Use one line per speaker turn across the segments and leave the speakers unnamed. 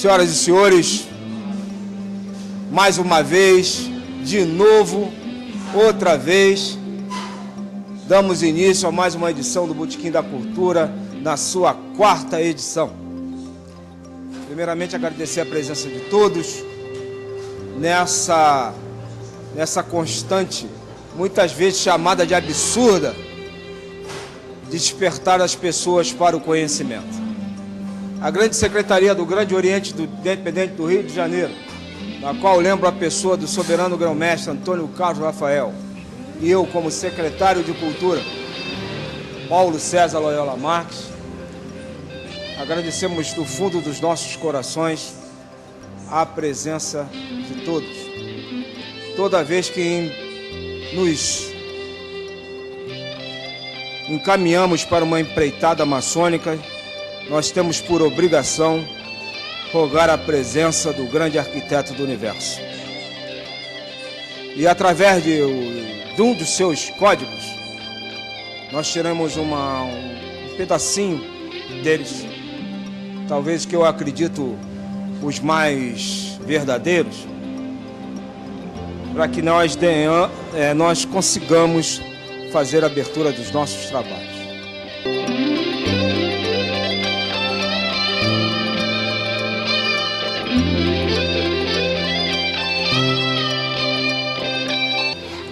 Senhoras e senhores, mais uma vez, de novo, outra vez, damos início a mais uma edição do Botequim da Cultura, na sua 4ª edição. Primeiramente, agradecer a presença de todos nessa constante, muitas vezes chamada de absurda, de despertar as pessoas para o conhecimento. A grande secretaria do Grande Oriente do Independente do Rio de Janeiro, na qual lembro a pessoa do soberano grão-mestre Antônio Carlos Rafael, e eu como secretário de Cultura, Paulo César Loyola Marques, agradecemos do fundo dos nossos corações a presença de todos. Toda vez que nos encaminhamos para uma empreitada maçônica, nós temos por obrigação rogar a presença do grande arquiteto do universo. E através de um dos seus códigos, nós tiramos um pedacinho deles, talvez que eu acredito os mais verdadeiros, para que nós consigamos fazer a abertura dos nossos trabalhos.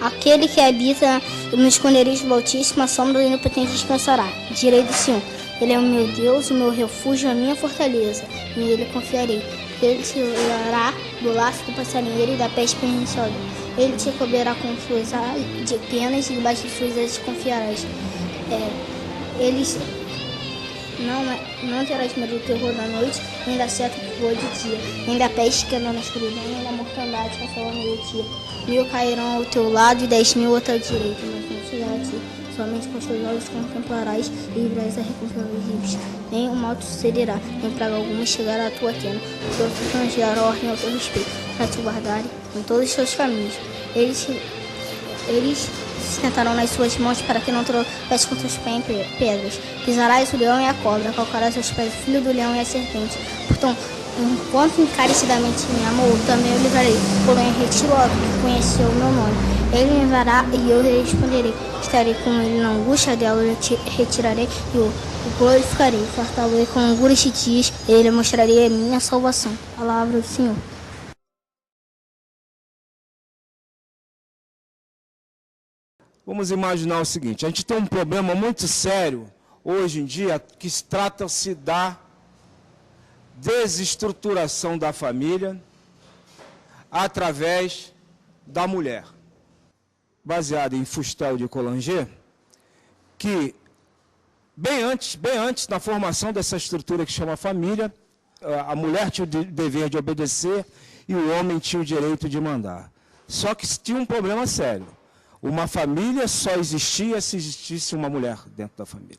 Aquele que habita no esconderijo do Altíssimo, a sombra do Onipotente descansará. Direi do Senhor, Ele é o meu Deus, o meu refúgio, a minha fortaleza, e nele confiarei. Ele te livrará do laço do passarinheiro e da peste perniciosa. Ele te cobrirá com suas de penas e debaixo de suas asas confiarás. Não terás medo do terror da noite, nem da seta que voa de dia, nem da peste que anda na escuridão, nem da mortandade que assola no meio-dia. 1000 cairão ao teu lado e 10.000 à tua direita, mas não chegará a ti. Somente com os teus olhos contemplarás e livrarás a recompensa dos ímpios. Nem o mal te sucederá, nem praga alguma chegará à tua tenda. Os teus anjos darão ordem ao teu respeito, para te guardarem em todos os teus caminhos. Eles se sentarão nas suas mãos para que não tropece com teus pés em pedras. Pisarás o leão e a cobra, calcarás aos pés o filho do leão e a serpente. Portanto, enquanto encarecidamente me amou, também eu livrarei, porém retiro logo que conheceu o meu nome. Ele me enviará e eu lhe responderei. Estarei com ele na angústia dela, eu te retirarei e o glorificarei. Fartá-lo-ei com angústias de dias, e ele mostrarei a minha salvação. Palavra do Senhor.
Vamos imaginar o seguinte, a gente tem um problema muito sério hoje em dia que trata-se da desestruturação da família através da mulher. Baseado em Fustel de Coulanger, que bem antes da formação dessa estrutura que chama família, a mulher tinha o dever de obedecer e o homem tinha o direito de mandar. Só que tinha um problema sério. Uma família só existia se existisse uma mulher dentro da família.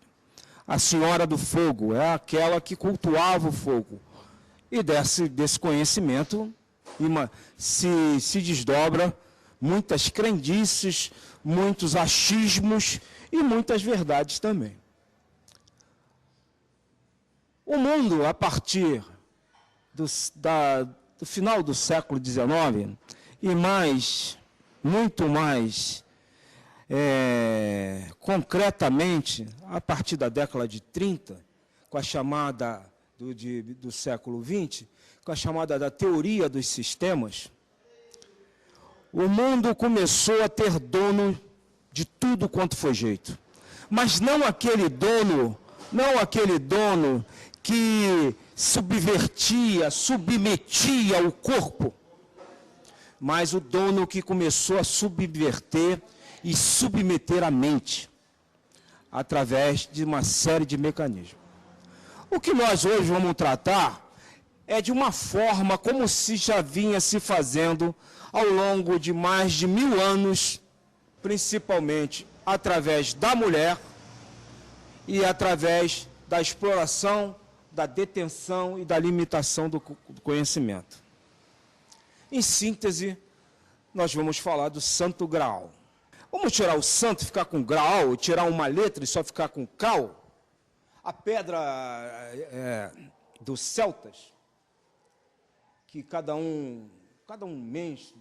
A senhora do fogo é aquela que cultuava o fogo. E desse conhecimento se desdobra muitas crendices, muitos achismos e muitas verdades também. O mundo, a partir do final do século XIX, e muito mais concretamente, a partir da década de 30, com a chamada do século XX, com a chamada da teoria dos sistemas, o mundo começou a ter dono de tudo quanto foi jeito. Mas não aquele dono que submetia o corpo, mas o dono que começou a subverter e submeter a mente, através de uma série de mecanismos. O que nós hoje vamos tratar é de uma forma como se já vinha se fazendo ao longo de mais de 1000 anos, principalmente através da mulher e através da exploração, da detenção e da limitação do conhecimento. Em síntese, nós vamos falar do Santo Graal. Vamos tirar o santo e ficar com Graal, tirar uma letra e só ficar com Cal? A pedra dos celtas, que cada um mês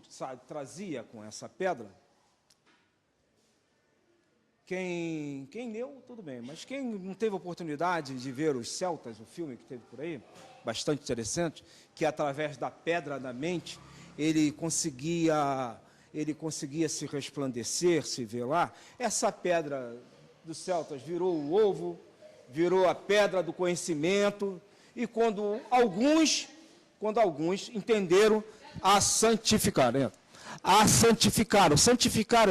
trazia com essa pedra. Quem leu, tudo bem, mas quem não teve oportunidade de ver Os Celtas, o filme que teve por aí, bastante interessante, que através da pedra da mente, ele conseguia se resplandecer, se velar. Essa pedra dos celtas virou o ovo, virou a pedra do conhecimento, e quando alguns entenderam, santificaram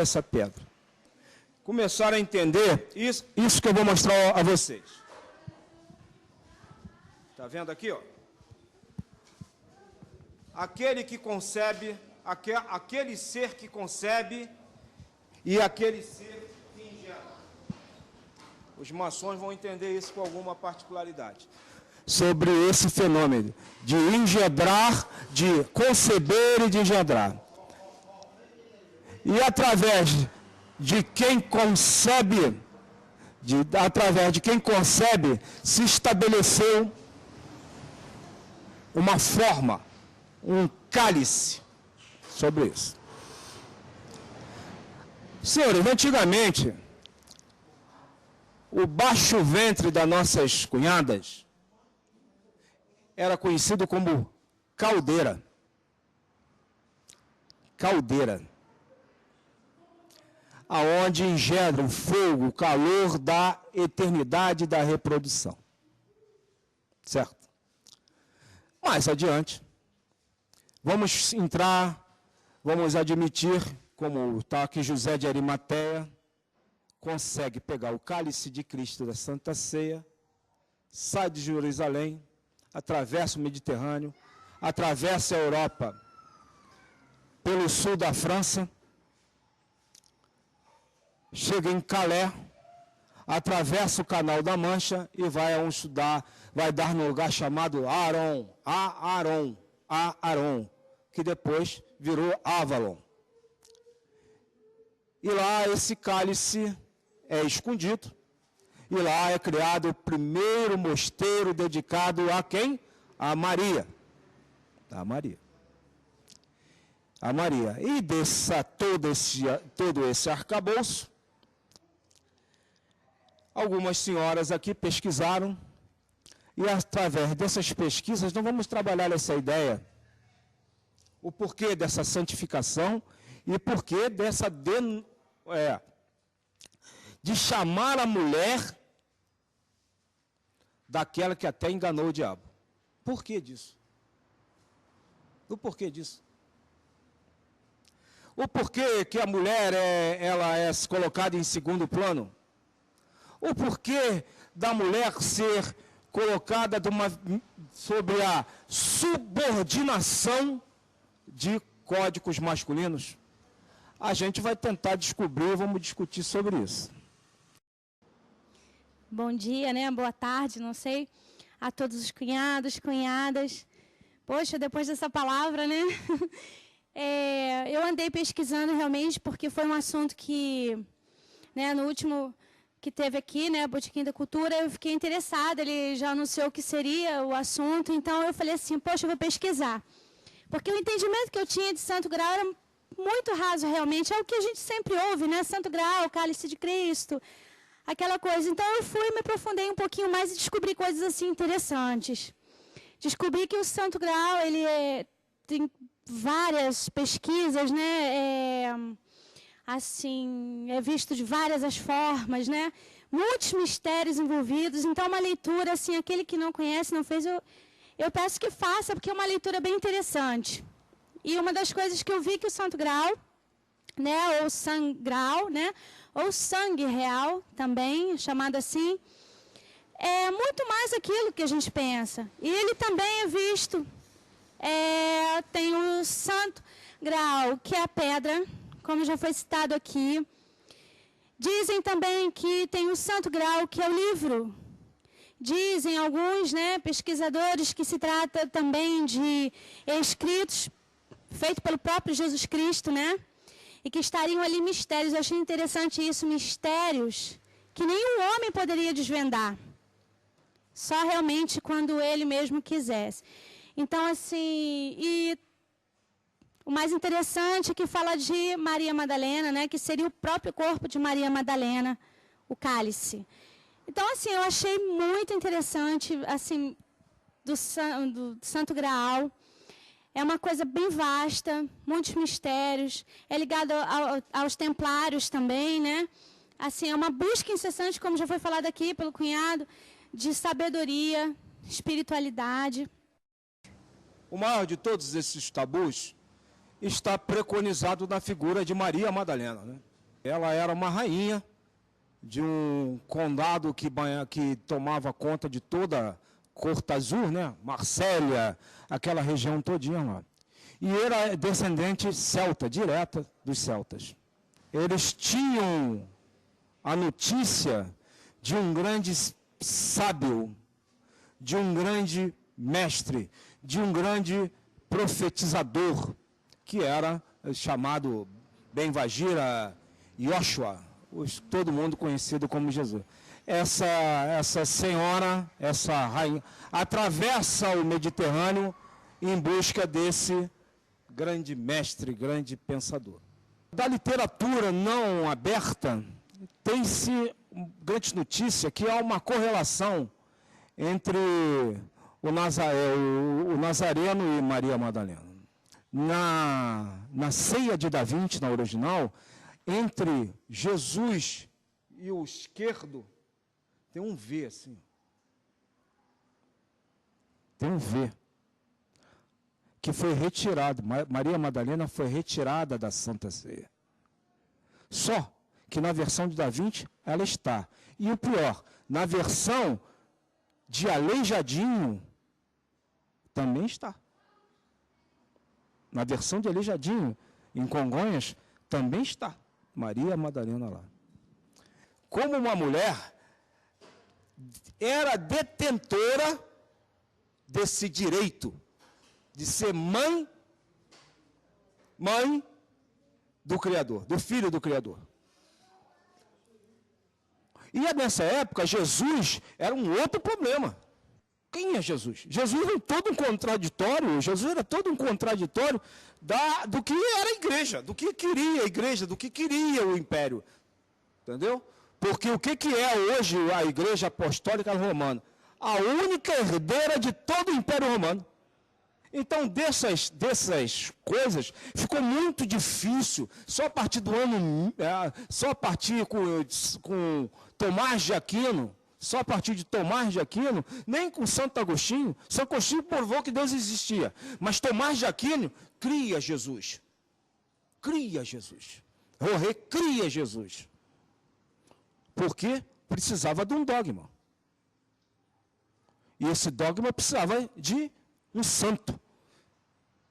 essa pedra. Começaram a entender isso que eu vou mostrar a vocês. Está vendo aqui, ó? Aquele que concebe, aquele ser que concebe e aquele ser que ingera. Os maçons vão entender isso com alguma particularidade. Sobre esse fenômeno de engendrar, de conceber e de engendrar. E através de quem concebe, se estabeleceu uma forma, um cálice sobre isso. Senhores, antigamente, o baixo ventre das nossas cunhadas era conhecido como caldeira. Caldeira. Aonde engendra o fogo, o calor da eternidade da reprodução. Certo? Mais adiante, vamos admitir, como está aqui José de Arimateia, consegue pegar o cálice de Cristo da Santa Ceia, sai de Jerusalém, atravessa o Mediterrâneo, atravessa a Europa pelo sul da França, chega em Calais, atravessa o Canal da Mancha e vai dar no lugar chamado Aaron, que depois virou Avalon. E lá esse cálice é escondido, e lá é criado o primeiro mosteiro dedicado a quem? A Maria. A Maria. E todo esse arcabouço, algumas senhoras aqui pesquisaram, e através dessas pesquisas nós vamos trabalhar essa ideia, o porquê dessa santificação e porquê de chamar a mulher daquela que até enganou o diabo. Por que disso? O porquê disso? O porquê que a mulher ela é colocada em segundo plano? O porquê da mulher ser colocada sobre a subordinação de códigos masculinos? A gente vai tentar descobrir, vamos discutir sobre isso.
Bom dia, né? Boa tarde, não sei, a todos os cunhados, cunhadas. Poxa, depois dessa palavra, né? Eu andei pesquisando realmente, porque foi um assunto que, né, no último que teve aqui, né, Botequim da Cultura, eu fiquei interessada, ele já anunciou o que seria o assunto, então eu falei assim, poxa, eu vou pesquisar. Porque o entendimento que eu tinha de Santo Graal era muito raso realmente, é o que a gente sempre ouve, né, Santo Graal, Cálice de Cristo, aquela coisa. Então eu fui, me aprofundei um pouquinho mais e descobri coisas assim interessantes. Descobri que o Santo Graal, ele tem várias pesquisas, né, assim, é visto de várias as formas, né? Muitos mistérios envolvidos. Então, uma leitura, assim, aquele que não conhece, não fez, eu peço que faça, porque é uma leitura bem interessante. E uma das coisas que eu vi que o Santo Graal, né, ou Sangraal, né, ou sangue real, também, chamado assim, é muito mais aquilo que a gente pensa. E ele também é visto, tem o Santo Graal, que é a pedra, como já foi citado aqui. Dizem também que tem o Santo Graal, que é o livro. Dizem alguns, né, pesquisadores, que se trata também de escritos feitos pelo próprio Jesus Cristo, né? E que estariam ali mistérios. Eu achei interessante isso, mistérios que nenhum homem poderia desvendar. Só realmente quando ele mesmo quisesse. Então, assim, e o mais interessante é que fala de Maria Madalena, né, que seria o próprio corpo de Maria Madalena, o cálice. Então, assim, eu achei muito interessante, assim, do Santo Graal. É uma coisa bem vasta, muitos mistérios. É ligado aos templários também, né? Assim, é uma busca incessante, como já foi falado aqui pelo cunhado, de sabedoria, espiritualidade.
O maior de todos esses tabus está preconizado na figura de Maria Madalena, né? Ela era uma rainha de um condado que tomava conta de toda Corte Azul, né? Marsella, aquela região todinha lá. E era descendente celta, direta dos celtas. Eles tinham a notícia de um grande sábio, de um grande mestre, de um grande profetizador, que era chamado Benvajira Yoshua, todo mundo conhecido como Jesus. Essa senhora, essa rainha, atravessa o Mediterrâneo em busca desse grande mestre, grande pensador. Da literatura não aberta, tem-se grande notícia que há uma correlação entre o Nazareno e Maria Madalena. Na ceia de Da Vinci, na original, entre Jesus e o esquerdo, tem um V assim. Tem um V. Que foi retirado. Maria Madalena foi retirada da Santa Ceia. Só que na versão de Da Vinci ela está. E o pior, na versão de Aleijadinho também está. Na versão de Aleijadinho, em Congonhas, também está Maria Madalena lá. Como uma mulher, era detentora desse direito de ser mãe do Criador, do Filho do Criador. E nessa época, Jesus era um outro problema. Quem é Jesus? Jesus era todo um contraditório, do que era a igreja, do que queria a igreja, do que queria o império. Entendeu? Porque o que é hoje a Igreja Apostólica Romana? A única herdeira de todo o Império Romano. Então, dessas coisas, ficou muito difícil, só a partir do ano, só a partir com Tomás de Aquino, só a partir de Tomás de Aquino, nem com Santo Agostinho. Santo Agostinho provou que Deus existia, mas Tomás de Aquino cria Jesus. Cria Jesus. Rorê cria Jesus. Porque precisava de um dogma. E esse dogma precisava de um santo.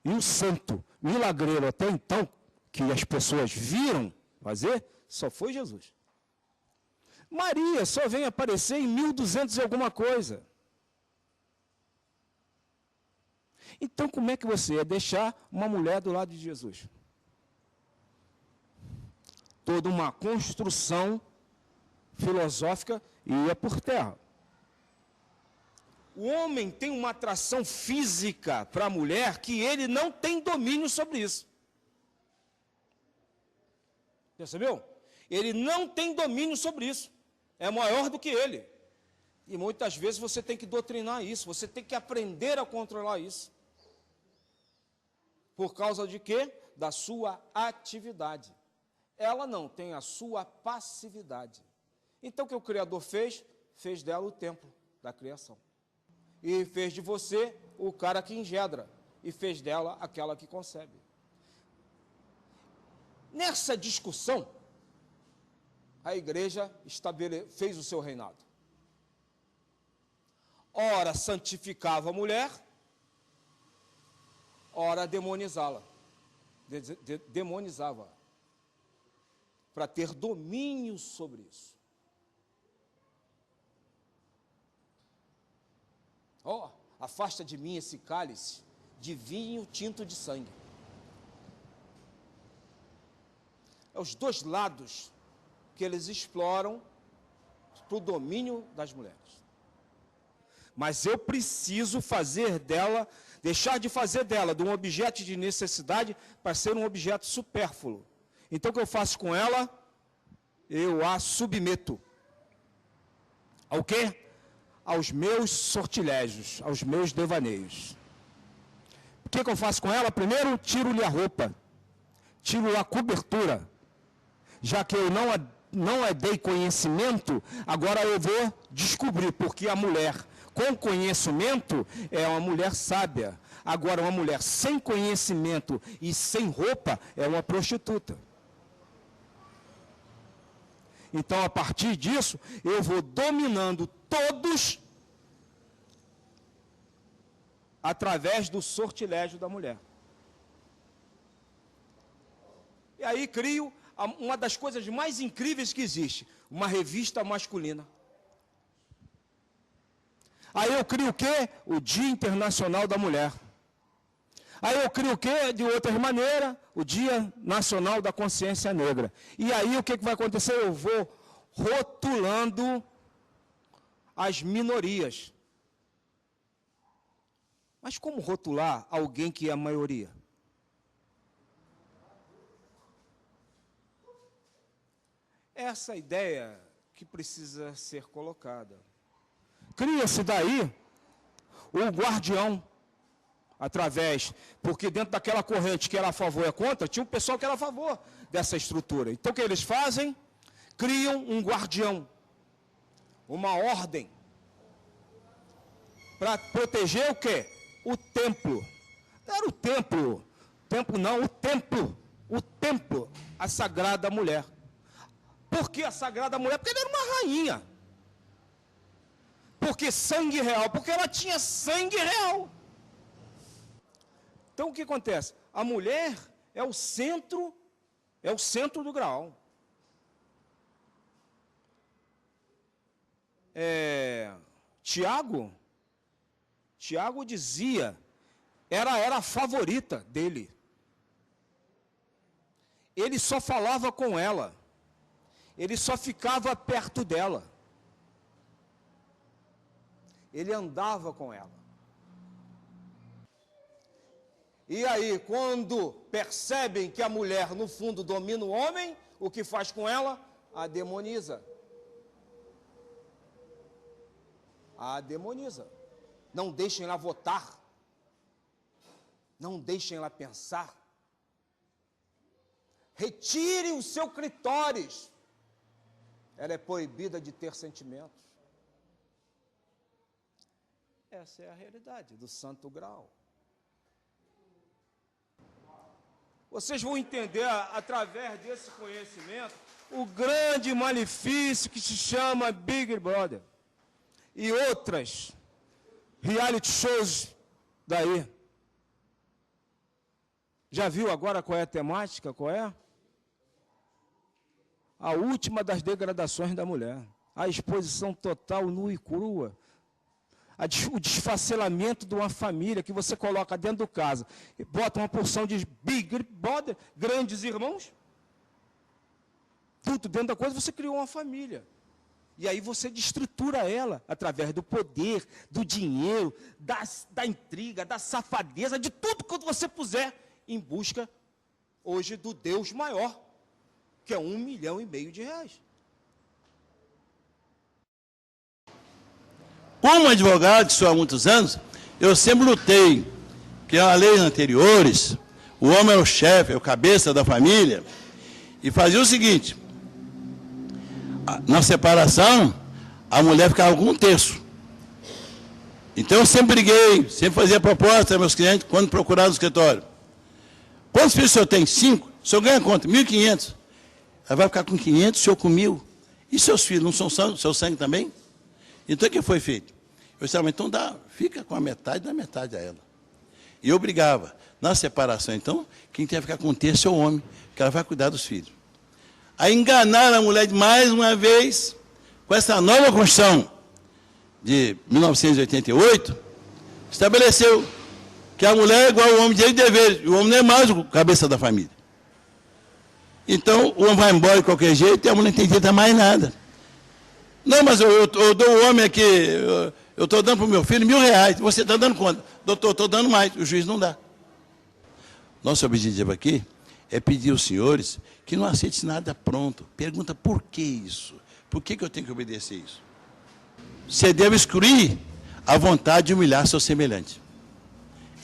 E um santo milagreiro até então, que as pessoas viram fazer, só foi Jesus. Maria só vem aparecer em 1200 e alguma coisa. Então, como é que você ia deixar uma mulher do lado de Jesus? Toda uma construção filosófica ia por terra. O homem tem uma atração física para a mulher que ele não tem domínio sobre isso. Percebeu? Ele não tem domínio sobre isso. É maior do que ele. E muitas vezes você tem que doutrinar isso, você tem que aprender a controlar isso. Por causa de quê? Da sua atividade. Ela não tem a sua passividade. Então, o que o Criador fez? Fez dela o templo da criação. E fez de você o cara que engendra. E fez dela aquela que concebe. Nessa discussão, a igreja fez o seu reinado. Ora santificava a mulher, ora demonizá-la. Demonizava. Para ter domínio sobre isso. Afasta de mim esse cálice de vinho tinto de sangue. É os dois lados que eles exploram para o domínio das mulheres. Mas eu preciso fazer dela, deixar de fazer dela de um objeto de necessidade para ser um objeto supérfluo. Então, o que eu faço com ela? Eu a submeto. Ao quê? Aos meus sortilégios, aos meus devaneios. O que eu faço com ela? Primeiro, tiro-lhe a roupa, tiro a cobertura. Já que eu não a dei conhecimento, agora eu vou descobrir, porque a mulher com conhecimento é uma mulher sábia. Agora, uma mulher sem conhecimento e sem roupa é uma prostituta. Então, a partir disso, eu vou dominando todos através do sortilégio da mulher. E aí crio uma das coisas mais incríveis que existe, uma revista masculina. Aí eu crio o quê? O Dia Internacional da Mulher. Aí eu crio o quê? De outra maneira, o Dia Nacional da Consciência Negra. E aí o que vai acontecer? Eu vou rotulando as minorias. Mas como rotular alguém que é a maioria? Essa ideia que precisa ser colocada. Cria-se daí o guardião, porque dentro daquela corrente que era a favor e a contra, tinha um pessoal que era a favor dessa estrutura. Então o que eles fazem? Criam um guardião, uma ordem, para proteger o quê? O templo. Não era o templo, o templo, a Sagrada Mulher. Por que a Sagrada Mulher? Porque ela era uma rainha. Porque sangue real? Porque ela tinha sangue real. Então o que acontece? A mulher é o centro do graal. Tiago dizia, era a favorita dele. Ele só falava com ela. Ele só ficava perto dela. Ele andava com ela. E aí, quando percebem que a mulher, no fundo, domina o homem, o que faz com ela? A demoniza. A demoniza. Não deixem ela votar. Não deixem ela pensar. Retirem o seu clitóris. Ela é proibida de ter sentimentos. Essa é a realidade do Santo Grau. Vocês vão entender, através desse conhecimento, o grande malefício que se chama Big Brother. E outras reality shows daí. Já viu agora qual é a temática? Qual é? A última das degradações da mulher. A exposição total, nua e crua. O desfacelamento de uma família que você coloca dentro do casa. E bota uma porção de Big Brother, grandes irmãos. Tudo dentro da coisa, você criou uma família. E aí você destrutura ela através do poder, do dinheiro, da intriga, da safadeza, de tudo que você puser em busca, hoje, do Deus maior, que é R$1,5 milhão de reais.
Como advogado, que sou há muitos anos, eu sempre lutei, que as leis anteriores, o homem é o chefe, é o cabeça da família, e fazia o seguinte, na separação, a mulher ficava com 1/3. Então eu sempre briguei, sempre fazia proposta aos meus clientes, quando procurava no escritório. Quantos filhos o senhor tem? 5. O senhor ganha quanto? 1.500. Ela vai ficar com 500, o senhor com 1.000. E seus filhos, não são seu sangue também? Então o que foi feito? Eu disse, então fica com a metade, dá metade a ela. E eu brigava. Na separação, então, quem tem que ficar com 1/3 é o homem, que ela vai cuidar dos filhos. Aí enganaram a mulher mais uma vez, com essa nova Constituição de 1988, estabeleceu que a mulher é igual ao homem de direito e dever, e o homem não é mais o cabeça da família. Então, o homem vai embora de qualquer jeito e a mulher não tem direito a mais nada. Não, mas eu dou o homem aqui, eu estou dando para o meu filho R$1.000, você está dando quanto? Doutor, estou dando mais, o juiz não dá. Nosso objetivo aqui é pedir aos senhores que não aceitem nada pronto. Pergunta por que isso? Por que eu tenho que obedecer isso? Você deve excluir a vontade de humilhar seu semelhante.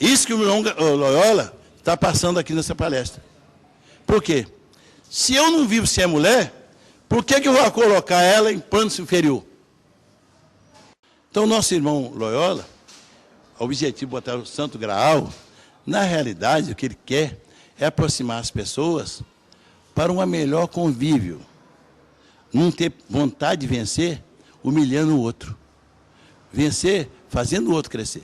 Isso que o Loyola está passando aqui nessa palestra. Por quê? Se eu não vivo sem a mulher, por que eu vou colocar ela em plano inferior? Então, nosso irmão Loyola, o objetivo de botar o Santo Graal, na realidade, o que ele quer é aproximar as pessoas para um melhor convívio. Não ter vontade de vencer humilhando o outro. Vencer fazendo o outro crescer.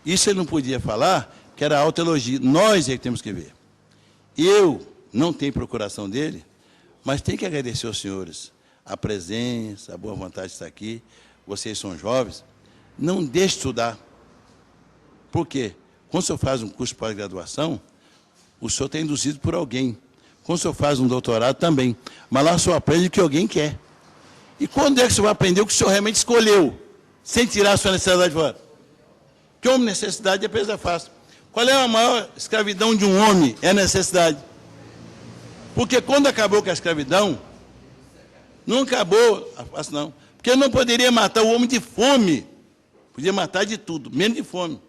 Isso ele não podia falar, que era autoelogio. Nós é que temos que ver. Eu não tenho procuração dele, mas tenho que agradecer aos senhores a presença, a boa vontade de estar aqui. Vocês são jovens. Não deixe de estudar. Por quê? Quando o senhor faz um curso de pós-graduação, o senhor está induzido por alguém. Quando o senhor faz um doutorado também. Mas lá o senhor aprende o que alguém quer. E quando é que o senhor vai aprender o que o senhor realmente escolheu, sem tirar a sua necessidade de fora? Que homem necessidade é presa fácil. Qual é a maior escravidão de um homem? É a necessidade. Porque quando acabou com a escravidão, não acabou fácil não. Porque não poderia matar o homem de fome. Podia matar de tudo, menos de fome.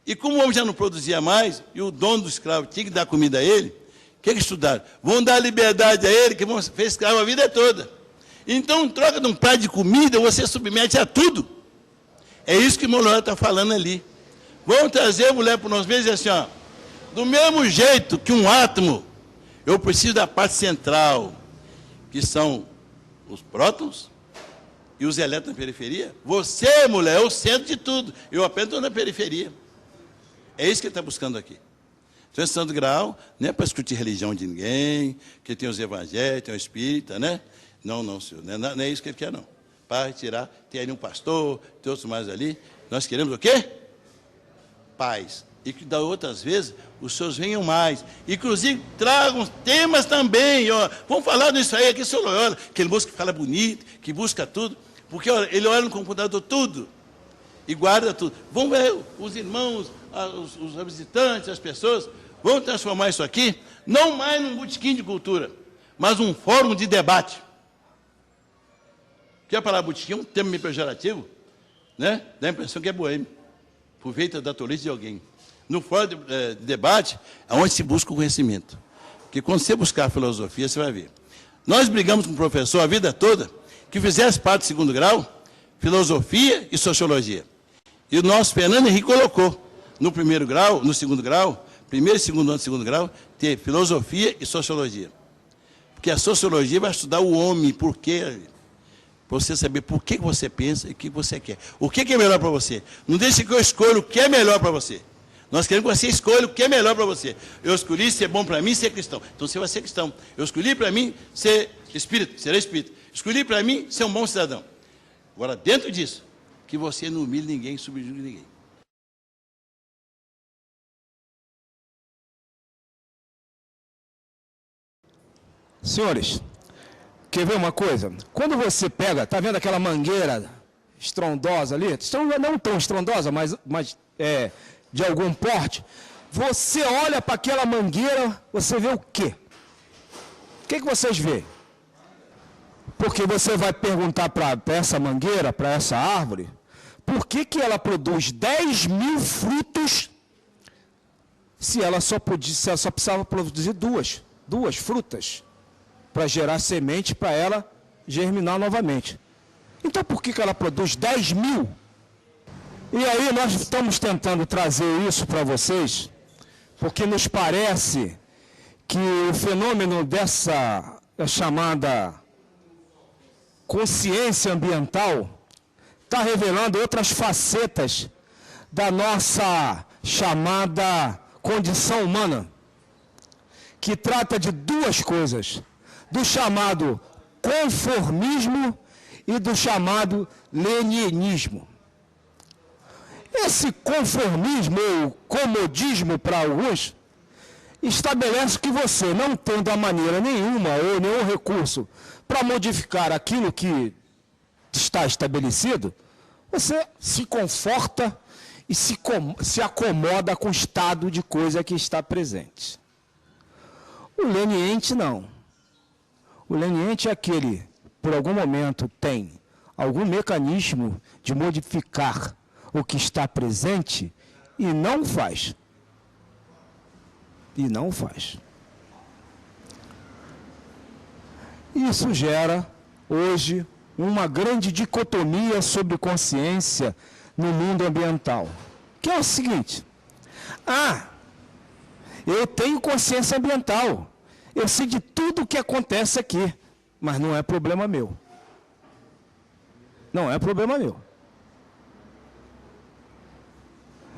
E como o homem já não produzia mais, e o dono do escravo tinha que dar comida a ele, o que estudaram? Vão dar liberdade a ele, que vão ser escravo a vida toda. Então, em troca de um prato de comida, você submete a tudo. É isso que o Loyola está falando ali. Vamos trazer a mulher para nós mesmos e dizer assim, ó, do mesmo jeito que um átomo, eu preciso da parte central, que são os prótons e os elétrons na periferia. Você, mulher, é o centro de tudo. Eu apenas estou na periferia. É isso que ele está buscando aqui. Então, esse Santo Graal não é para discutir religião de ninguém, que tem os evangélicos, tem o espírita, né? Não, senhor, não é isso que ele quer, não. Para retirar, tem ali um pastor, tem outros mais ali. Nós queremos o quê? Paz. E que da outras vezes, os senhores venham mais. Inclusive, tragam temas também. Ó. Vamos falar disso aí, aqui o senhor Loyola, que ele busca que fala bonito, que busca tudo. Porque ó, ele olha no computador tudo e guarda tudo. Vamos ver os irmãos, os visitantes, as pessoas, vamos transformar isso aqui, não mais num botequim de cultura, mas um fórum de debate. Porque a palavra botequim é um termo meio pejorativo, né? Dá a impressão que é boêmio, aproveita da tolice de alguém. No fórum de debate, é onde se busca o conhecimento. Porque quando você buscar a filosofia, você vai ver. Nós brigamos com o professor a vida toda, que fizesse parte do segundo grau, filosofia e sociologia. E o nosso Fernando Henrique colocou no primeiro grau, no segundo grau, primeiro e segundo ano do segundo grau, ter filosofia e sociologia. Porque a sociologia vai estudar o homem, por quê? Para você saber por que você pensa e o que você quer. O que é melhor para você? Não deixe que eu escolha o que é melhor para você. Nós queremos que você escolha o que é melhor para você. Eu escolhi ser bom para mim ser cristão. Então você vai ser cristão. Eu escolhi para mim ser espírita, será espírita. Escolhi para mim ser um bom cidadão. Agora, dentro disso, que você não humilhe ninguém, subjugue ninguém.
Senhores, quer ver uma coisa? Quando você pega, está vendo aquela mangueira estrondosa ali? Não tão estrondosa, mas de algum porte. Você olha para aquela mangueira, você vê o quê? O que vocês veem? Porque você vai perguntar para essa mangueira, para essa árvore, por que ela produz 10.000 frutos se ela só precisava produzir duas frutas para gerar semente para ela germinar novamente. Então por que ela produz 10.000? E aí nós estamos tentando trazer isso para vocês, porque nos parece que o fenômeno dessa chamada consciência ambiental está revelando outras facetas da nossa chamada condição humana, que trata de duas coisas, do chamado conformismo e do chamado leninismo. Esse conformismo ou comodismo para alguns estabelece que você, não tendo a maneira nenhuma ou nenhum recurso para modificar aquilo que está estabelecido, Você se conforta e se acomoda com o estado de coisa que está presente. O leniente não. O leniente é aquele, por algum momento, tem algum mecanismo de modificar o que está presente e não faz. E não faz. Isso gera, hoje, uma grande dicotomia sobre consciência no mundo ambiental. Que é o seguinte: eu tenho consciência ambiental, eu sei de tudo o que acontece aqui, mas não é problema meu. Não é problema meu.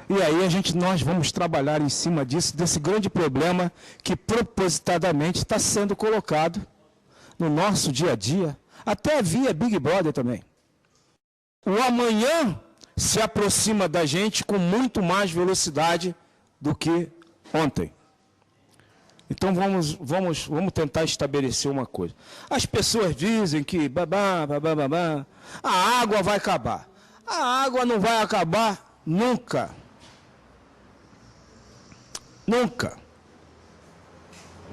E aí nós vamos trabalhar em cima disso, desse grande problema que propositadamente está sendo colocado no nosso dia a dia, até via Big Brother também. O amanhã se aproxima da gente com muito mais velocidade do que ontem. Então vamos tentar estabelecer uma coisa. As pessoas dizem que a água vai acabar. A água não vai acabar nunca. Nunca.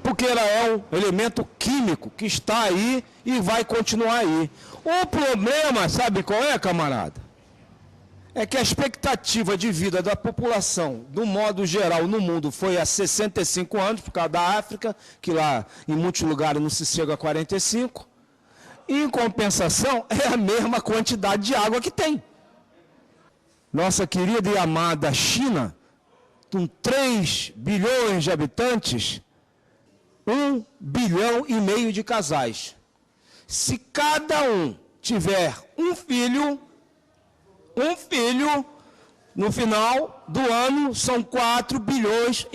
Porque ela é um elemento químico que está aí e vai continuar aí. O problema, sabe qual é, camarada? É que a expectativa de vida da população, do modo geral, no mundo, foi a 65 anos, por causa da África, que lá em muitos lugares não se chega a 45. E, em compensação, é a mesma quantidade de água que tem. Nossa querida e amada China, com 3 bilhões de habitantes, 1,5 bilhão de casais. Se cada um tiver um filho, no final do ano são 4,5 bilhões.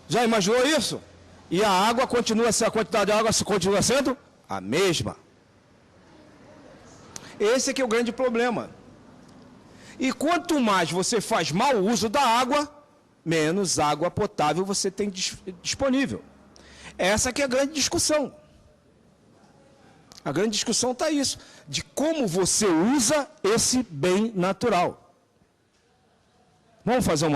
Já imaginou isso? E a água continua sendo, a quantidade de água continua sendo a mesma. Esse é que é o grande problema. E quanto mais você faz mau uso da água, menos água potável você tem disponível. Essa que é a grande discussão. A grande discussão está isso, de como você usa esse bem natural. Vamos fazer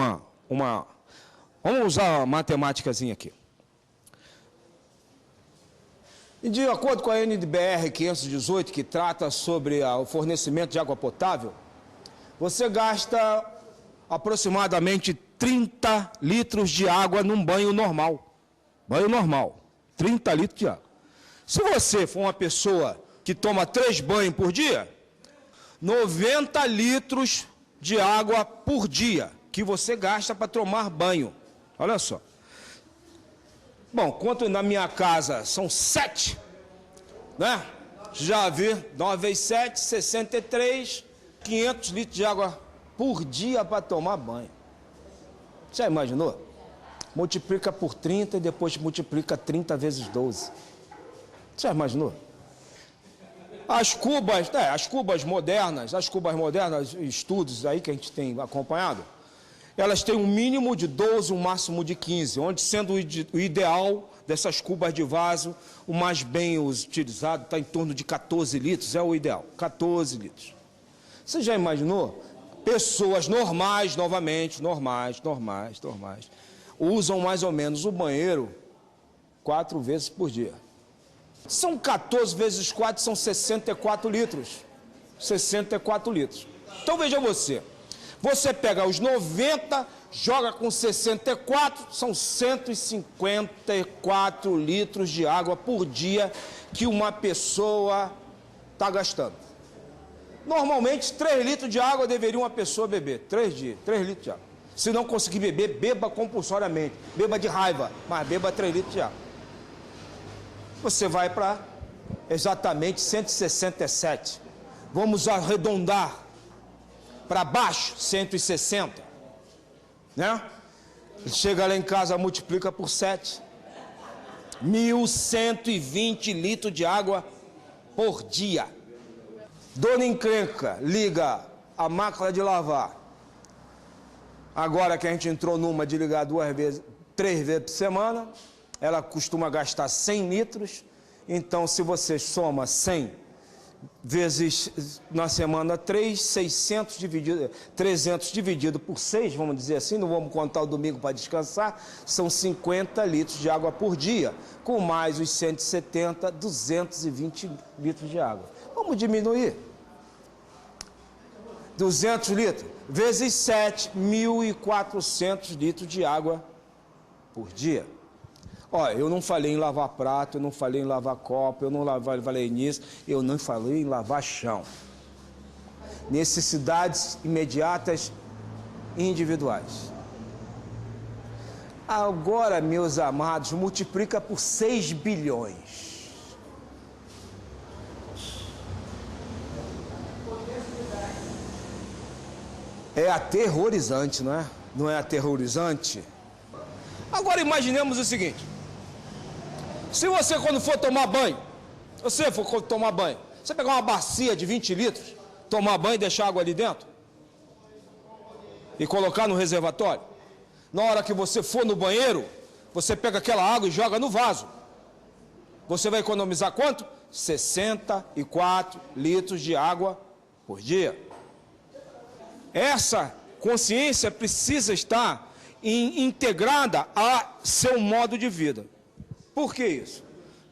vamos usar uma matemáticazinha aqui. E de acordo com a NBR 518, que trata sobre o fornecimento de água potável, você gasta aproximadamente 30 litros de água num banho normal. Banho normal, 30 litros de água. Se você for uma pessoa que toma 3 banhos por dia, 90 litros de água por dia que você gasta para tomar banho. Olha só. Bom, quanto na minha casa são 7, né? Já vi, 9 vezes 7, 63, 500 litros de água por dia para tomar banho. Já imaginou? Multiplica por 30 e depois multiplica 30 vezes 12. Já imaginou? As cubas modernas, estudos aí que a gente tem acompanhado, elas têm um mínimo de 12, um máximo de 15, onde sendo o ideal dessas cubas de vaso, o mais bem utilizado está em torno de 14 litros, é o ideal, 14 litros. Você já imaginou? Pessoas normais, novamente, normais, usam mais ou menos o banheiro 4 vezes por dia. São 14 vezes 4, são 64 litros. 64 litros. Então veja você. Você pega os 90, joga com 64, são 154 litros de água por dia que uma pessoa está gastando. Normalmente, 3 litros de água deveria uma pessoa beber. 3 litros de água. Se não conseguir beber, beba compulsoriamente. Beba de raiva, mas beba 3 litros de água. Você vai para exatamente 167. Vamos arredondar para baixo, 160. Né? Chega lá em casa, multiplica por 7. 1.120 litros de água por dia. Dona Encrenca liga a máquina de lavar. Agora que a gente entrou numa de ligar 3 vezes por semana, ela costuma gastar 100 litros. Então, se você soma 100 vezes, na semana 3, 300 dividido por 6, vamos dizer assim, não vamos contar o domingo para descansar, são 50 litros de água por dia, com mais os 170, 220 litros de água. Vamos diminuir. 200 litros, vezes 7, 1.400 litros de água por dia. Olha, eu não falei em lavar prato, eu não falei em lavar copo, eu não falei nisso, eu não falei em lavar chão. Necessidades imediatas individuais. Agora, meus amados, multiplica por 6 bilhões. É aterrorizante, não é? Não é aterrorizante? Agora imaginemos o seguinte. Se você, quando for tomar banho, você pegar uma bacia de 20 litros, tomar banho e deixar água ali dentro, e colocar no reservatório, na hora que você for no banheiro, você pega aquela água e joga no vaso. Você vai economizar quanto? 64 litros de água por dia. Essa consciência precisa estar integrada a seu modo de vida. Por que isso?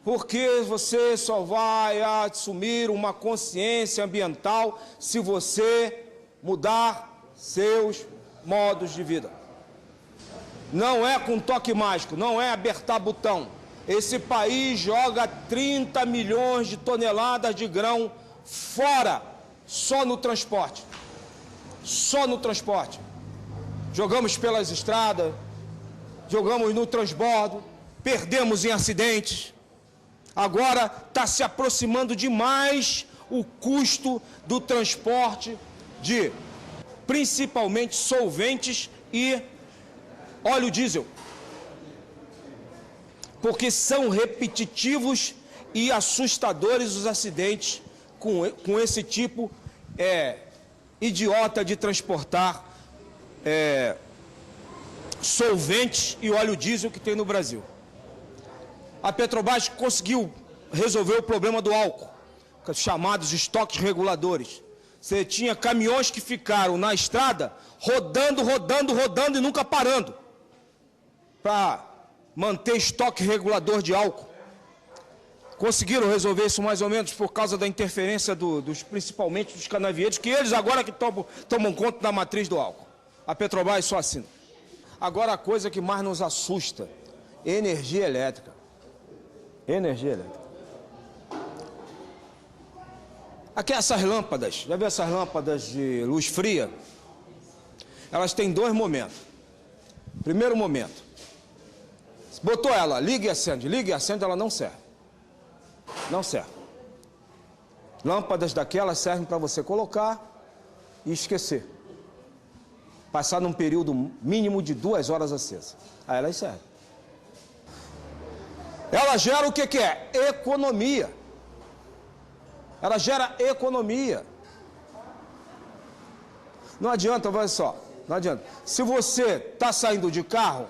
Porque você só vai assumir uma consciência ambiental se você mudar seus modos de vida. Não é com toque mágico, não é apertar botão. Esse país joga 30 milhões de toneladas de grão fora, só no transporte. Só no transporte. Jogamos pelas estradas, jogamos no transbordo, perdemos em acidentes. Agora está se aproximando demais o custo do transporte de, principalmente, solventes e óleo diesel. Porque são repetitivos e assustadores os acidentes com esse tipo idiota de transportar solventes e óleo diesel que tem no Brasil. A Petrobras conseguiu resolver o problema do álcool, chamados estoques reguladores. Você tinha caminhões que ficaram na estrada, rodando e nunca parando, para manter estoque regulador de álcool. Conseguiram resolver isso mais ou menos por causa da interferência principalmente dos canavieiros, que eles agora que tomam conta da matriz do álcool. A Petrobras só assina. Agora a coisa que mais nos assusta, energia elétrica. Energia elétrica. Aqui essas lâmpadas, já viu essas lâmpadas de luz fria? Elas têm dois momentos. Primeiro momento, botou ela, liga e acende, ela não serve. Não serve. Lâmpadas daquelas servem para você colocar e esquecer. Passar num período mínimo de 2 horas acesa. Aí elas servem. Ela gera o que é? Economia. Ela gera economia. Não adianta, olha só, não adianta. Se você está saindo de carro,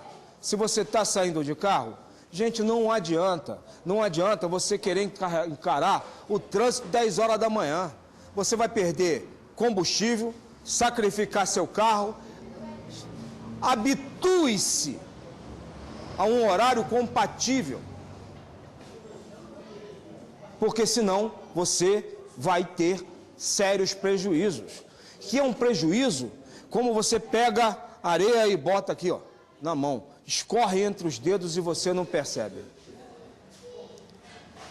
gente, não adianta você querer encarar o trânsito 10 horas da manhã. Você vai perder combustível, sacrificar seu carro. Habitue-se a um horário compatível, porque senão você vai ter sérios prejuízos. Que é um prejuízo, como você pega areia e bota aqui, ó, na mão, escorre entre os dedos e você não percebe.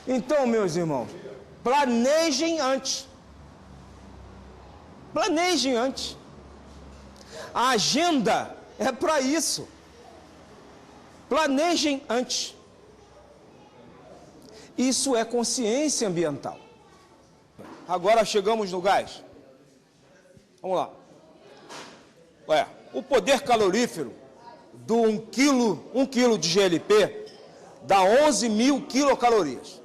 Então, meus irmãos, planejem antes. Planejem antes. A agenda é para isso. Planejem antes. Isso é consciência ambiental. Agora chegamos no gás. Vamos lá. O poder calorífero do 1 quilo de GLP dá 11.000 quilocalorias.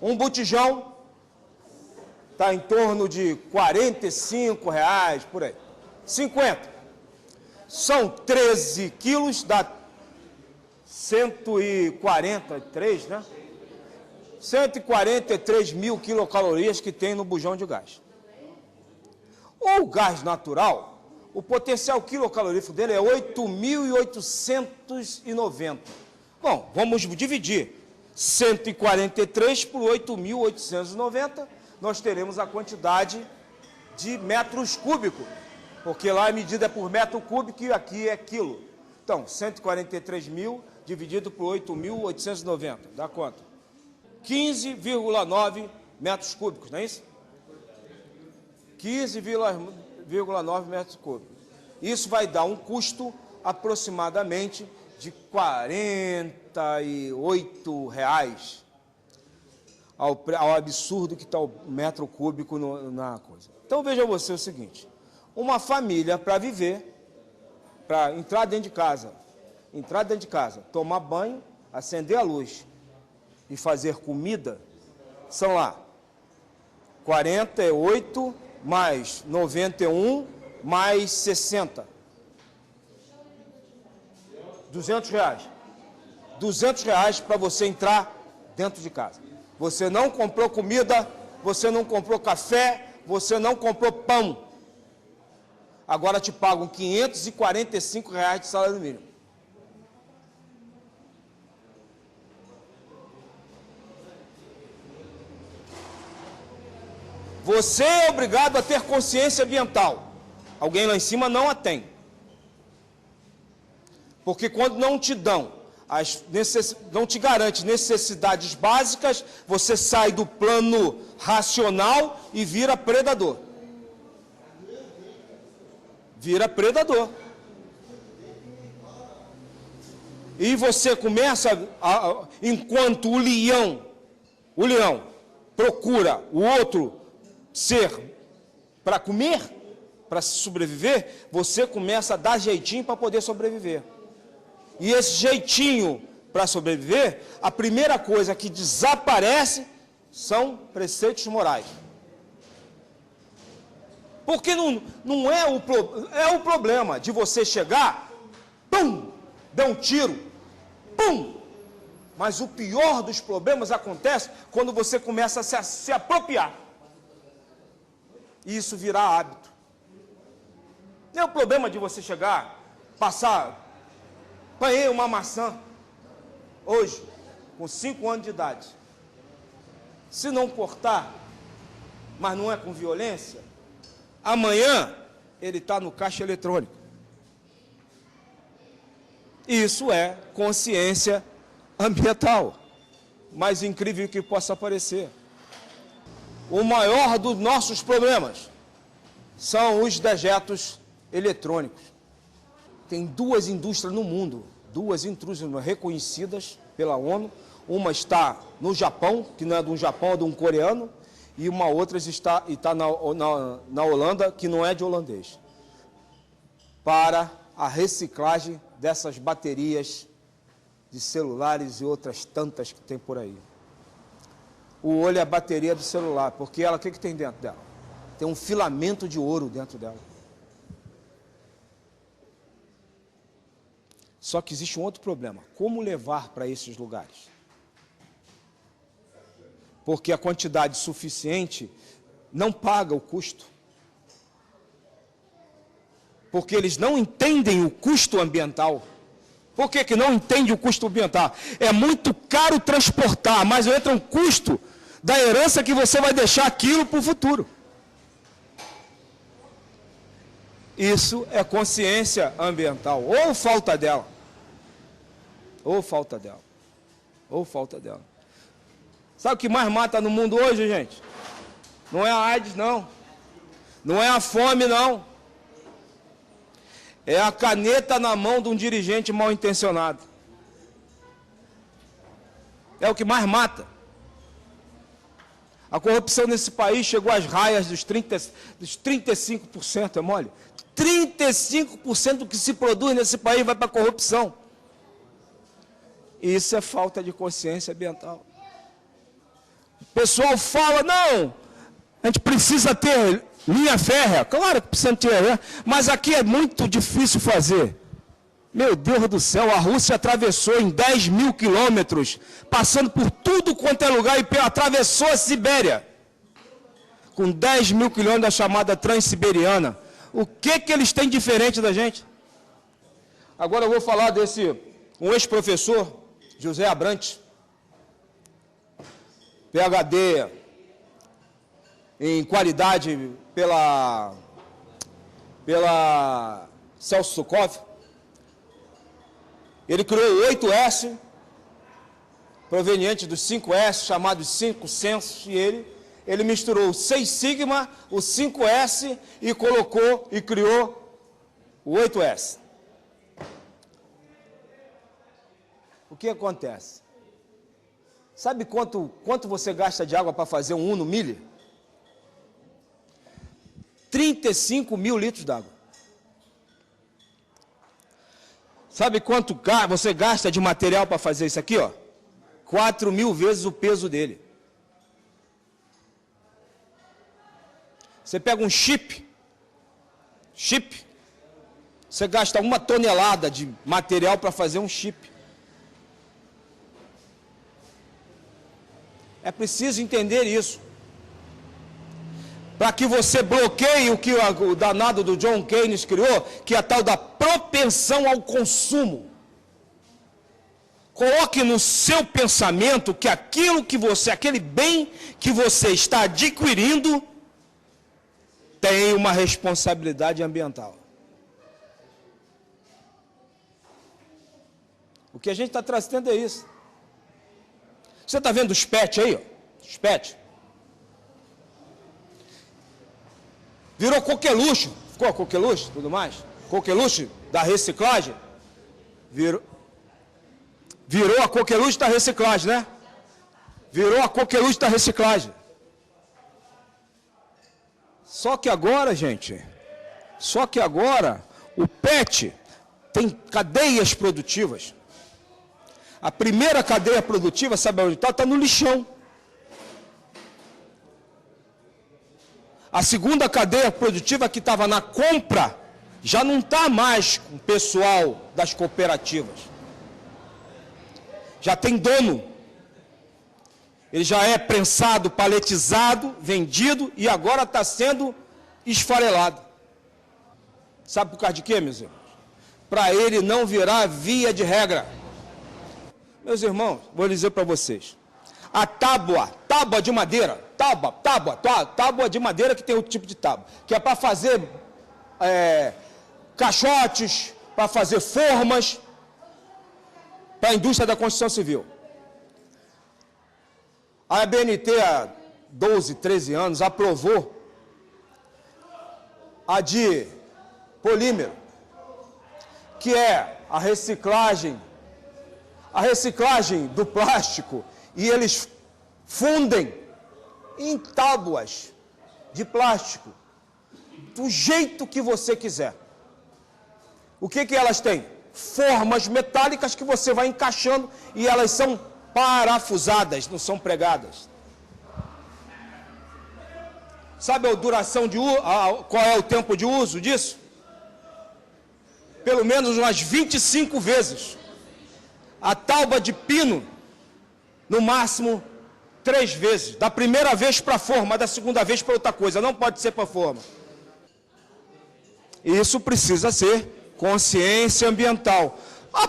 Um botijão está em torno de R$45, por aí. 50. São 13 quilos, dá 143, né? 143 mil quilocalorias que tem no bujão de gás. O gás natural, o potencial quilocalorífico dele é 8.890. Bom, vamos dividir 143 por 8.890, nós teremos a quantidade de metros cúbicos, porque lá a medida é por metro cúbico e aqui é quilo. Então, 143 mil dividido por 8.890, dá quanto? 15,9 metros cúbicos, não é isso? 15,9 metros cúbicos. Isso vai dar um custo aproximadamente de R$ 48 ao absurdo que está o metro cúbico na coisa. Então veja você o seguinte, uma família para viver, para entrar dentro de casa, tomar banho, acender a luz e fazer comida, são lá 48 mais 91 mais 60. R$200. R$200 para você entrar dentro de casa. Você não comprou comida, você não comprou café, você não comprou pão. Agora te pagam R$ 545 de salário mínimo. Você é obrigado a ter consciência ambiental. Alguém lá em cima não a tem. Porque quando não te dão, não te garante necessidades básicas, você sai do plano racional e vira predador. Vira predador. E você começa, enquanto o leão procura o outro ser para comer, para sobreviver, você começa a dar jeitinho para poder sobreviver. E esse jeitinho para sobreviver, a primeira coisa que desaparece são preceitos morais. Porque não é o problema de você chegar, pum, dar um tiro, pum. Mas o pior dos problemas acontece quando você começa a se apropriar. E isso virar hábito. Não é o problema de você chegar, apanhei uma maçã, hoje, com 5 anos de idade. Se não cortar, mas não é com violência, amanhã ele está no caixa eletrônico. Isso é consciência ambiental, mais incrível que possa parecer. O maior dos nossos problemas são os dejetos eletrônicos. Tem 2 indústrias no mundo, 2 indústrias reconhecidas pela ONU. Uma está no Japão, que não é de um Japão, é de um coreano, e uma outra está na Holanda, que não é de holandês, para a reciclagem dessas baterias de celulares e outras tantas que tem por aí. O olho é a bateria do celular, porque ela, o que tem dentro dela? Tem um filamento de ouro dentro dela. Só que existe um outro problema. Como levar para esses lugares? Porque a quantidade suficiente não paga o custo. Porque eles não entendem o custo ambiental. Por que não entende o custo ambiental? É muito caro transportar, mas entra um custo da herança que você vai deixar aquilo para o futuro. Isso é consciência ambiental, ou falta dela. Ou falta dela. Ou falta dela. Sabe o que mais mata no mundo hoje, gente? Não é a AIDS, não. Não é a fome, não. É a caneta na mão de um dirigente mal intencionado. É o que mais mata. A corrupção nesse país chegou às raias dos 35%, é mole? 35% do que se produz nesse país vai para a corrupção. Isso é falta de consciência ambiental. O pessoal fala, não, a gente precisa ter linha férrea. Claro que precisa ter, né? Mas aqui é muito difícil fazer. Meu Deus do céu, a Rússia atravessou em 10 mil quilômetros, passando por tudo quanto é lugar, e atravessou a Sibéria. Com 10 mil quilômetros da chamada Transiberiana. O que eles têm diferente da gente? Agora eu vou falar um ex-professor, José Abrantes, PhD em qualidade pela Celso Sukov. Ele criou o 8S, proveniente dos 5S, chamados 5 sensos, e ele misturou o 6 sigma, o 5S, e colocou e criou o 8S. O que acontece? Sabe quanto você gasta de água para fazer um Uno Mille? 35 mil litros d'água. Sabe quanto você gasta de material para fazer isso aqui, ó? 4.000 vezes o peso dele. Você pega um chip, você gasta 1 tonelada de material para fazer um chip. É preciso entender isso. Para que você bloqueie o que o danado do John Keynes criou, que é a tal da propensão ao consumo. Coloque no seu pensamento que aquele bem que você está adquirindo, tem uma responsabilidade ambiental. O que a gente está trazendo é isso. Você está vendo os PET aí? Ó? Os PET. Virou coqueluche. Ficou coqueluche, tudo mais? Coqueluche da reciclagem. Virou a coqueluche da reciclagem, né? Virou a coqueluche da reciclagem. Só que agora, gente, o PET tem cadeias produtivas. A primeira cadeia produtiva, sabe onde está? Está no lixão. A segunda cadeia produtiva, que estava na compra, já não está mais com o pessoal das cooperativas. Já tem dono. Ele já é prensado, paletizado, vendido e agora está sendo esfarelado. Sabe por causa de quê, meus irmãos? Para ele não virar via de regra. Meus irmãos, vou dizer para vocês. A tábua de madeira, tábua de madeira, que tem outro tipo de tábua, que é para fazer caixotes, para fazer formas, para a indústria da construção civil. A ABNT, há 12, 13 anos, aprovou a de polímero, que é a reciclagem do plástico, e eles fundem em tábuas de plástico, do jeito que você quiser. O que elas têm? Formas metálicas que você vai encaixando e elas são parafusadas, não são pregadas. Sabe a duração de uso? Qual é o tempo de uso disso? Pelo menos umas 25 vezes. A tábua de pino, no máximo 3 vezes. Da primeira vez para a forma, da segunda vez para outra coisa. Não pode ser para a forma. Isso precisa ser consciência ambiental.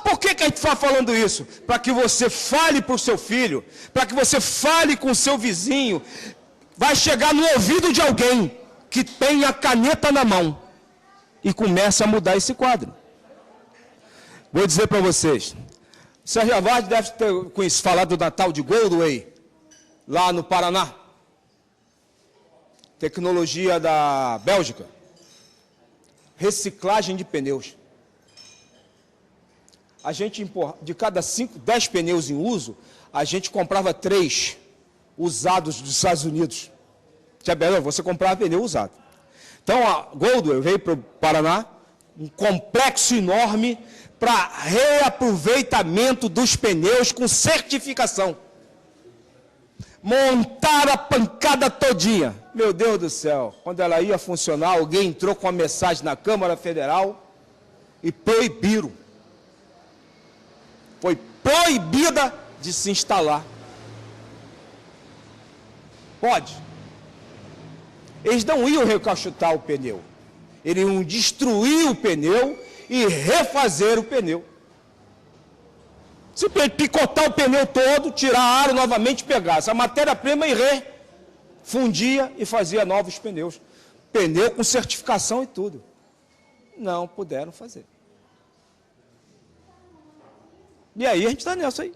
Por que a gente está falando isso? Para que você fale para o seu filho, para que você fale com o seu vizinho. Vai chegar no ouvido de alguém que tem a caneta na mão e começa a mudar esse quadro. Vou dizer para vocês. Sérgio Avard deve ter falado do Natal de Goldway, lá no Paraná. Tecnologia da Bélgica. Reciclagem de pneus. A gente, de cada 10 pneus em uso, a gente comprava 3 usados dos Estados Unidos. Você comprava pneu usado. Então, a Goldway veio para o Paraná, um complexo enorme para reaproveitamento dos pneus com certificação. Montaram a pancada todinha. Meu Deus do céu, quando ela ia funcionar, alguém entrou com uma mensagem na Câmara Federal e proibiram. foi proibida de se instalar. Pode. Eles não iam recachutar o pneu. Eles iam destruir o pneu e refazer o pneu. Simplesmente picotar o pneu todo, tirar a aro novamente, pegar essa matéria-prima e refundia e fazia novos pneus. Pneu com certificação e tudo. Não puderam fazer. E aí a gente está nessa aí.